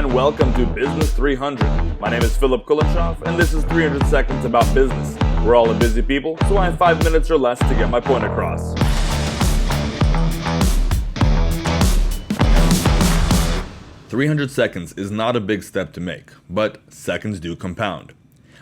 and welcome to Business 300. My name is Philip Kulenshoff, and this is 300 Seconds About Business. We're all a busy people, so I have 5 minutes or less to get my point across. "300 seconds is not a big step to make, but seconds do compound.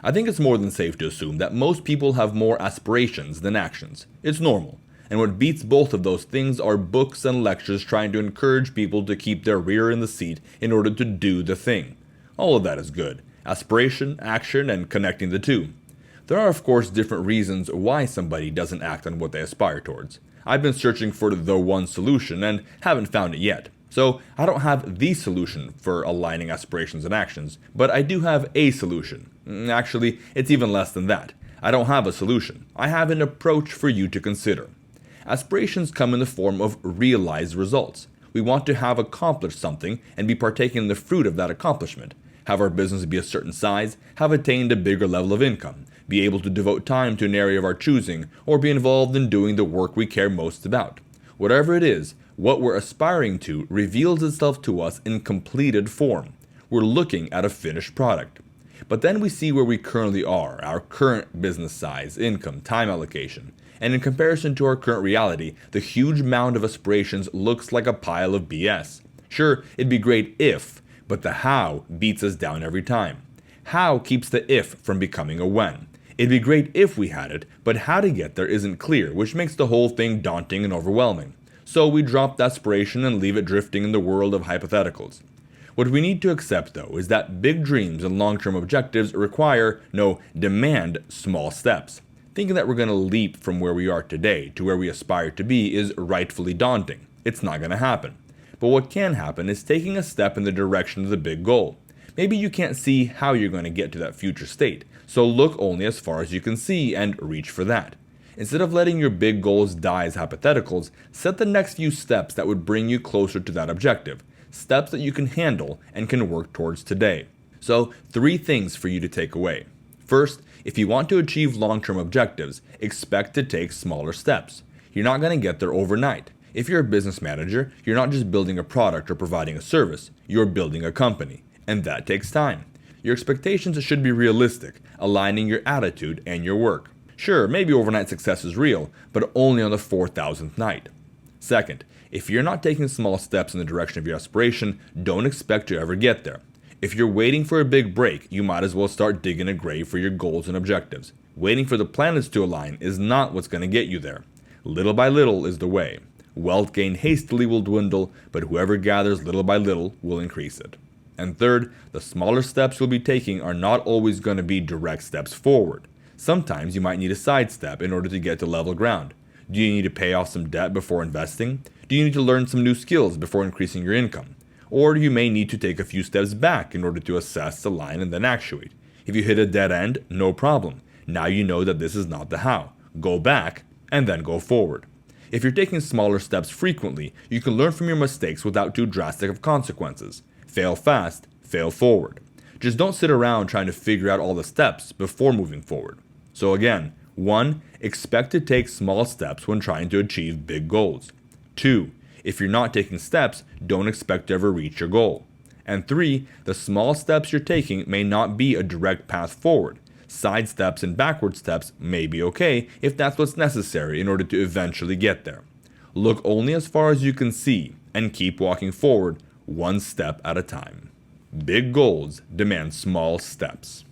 I think it's more than safe to assume that most people have more aspirations than actions. It's normal. And what beats both of those things are books and lectures trying to encourage people to keep their rear in the seat in order to do the thing. All of that is good. Aspiration, action, and connecting the two. There are of course different reasons why somebody doesn't act on what they aspire towards. I've been searching for the one solution and haven't found it yet. So I don't have the solution for aligning aspirations and actions, but I do have a solution. Actually, it's even less than that. I don't have a solution. I have an approach for you to consider. Aspirations come in the form of realized results. We want to have accomplished something and be partaking in the fruit of that accomplishment. Have our business be a certain size, have attained a bigger level of income, be able to devote time to an area of our choosing, or be involved in doing the work we care most about. Whatever it is, what we're aspiring to reveals itself to us in completed form. We're looking at a finished product. But then we see where we currently are, our current business size, income, time allocation. And in comparison to our current reality, the huge mound of aspirations looks like a pile of BS. Sure, it'd be great if, but the how beats us down every time. How keeps the if from becoming a when. It'd be great if we had it, but how to get there isn't clear, which makes the whole thing daunting and overwhelming. So we drop the aspiration and leave it drifting in the world of hypotheticals. What we need to accept, though, is that big dreams and long-term objectives demand small steps. Thinking that we're going to leap from where we are today to where we aspire to be is rightfully daunting. It's not going to happen. But what can happen is taking a step in the direction of the big goal. Maybe you can't see how you're going to get to that future state, so look only as far as you can see and reach for that. Instead of letting your big goals die as hypotheticals, set the next few steps that would bring you closer to that objective. Steps that you can handle and can work towards today. So, 3 things for you to take away. First, if you want to achieve long-term objectives, expect to take smaller steps. You're not going to get there overnight. If you're a business manager, you're not just building a product or providing a service, you're building a company, and that takes time. Your expectations should be realistic, aligning your attitude and your work. Sure, maybe overnight success is real, but only on the 4,000th night. Second, if you're not taking small steps in the direction of your aspiration, don't expect to ever get there. If you're waiting for a big break, you might as well start digging a grave for your goals and objectives. Waiting for the planets to align is not what's going to get you there. Little by little is the way. Wealth gained hastily will dwindle, but whoever gathers little by little will increase it. And third, the smaller steps you'll be taking are not always going to be direct steps forward. Sometimes you might need a sidestep in order to get to level ground. Do you need to pay off some debt before investing? Do you need to learn some new skills before increasing your income? Or you may need to take a few steps back in order to assess, align, and then actuate. If you hit a dead end, no problem. Now you know that this is not the how. Go back, and then go forward. If you're taking smaller steps frequently, you can learn from your mistakes without too drastic of consequences. Fail fast, fail forward. Just don't sit around trying to figure out all the steps before moving forward. So again, 1. Expect to take small steps when trying to achieve big goals. 2. If you're not taking steps, don't expect to ever reach your goal. And 3, the small steps you're taking may not be a direct path forward. Side steps and backward steps may be okay if that's what's necessary in order to eventually get there. Look only as far as you can see and keep walking forward one step at a time. Big goals demand small steps.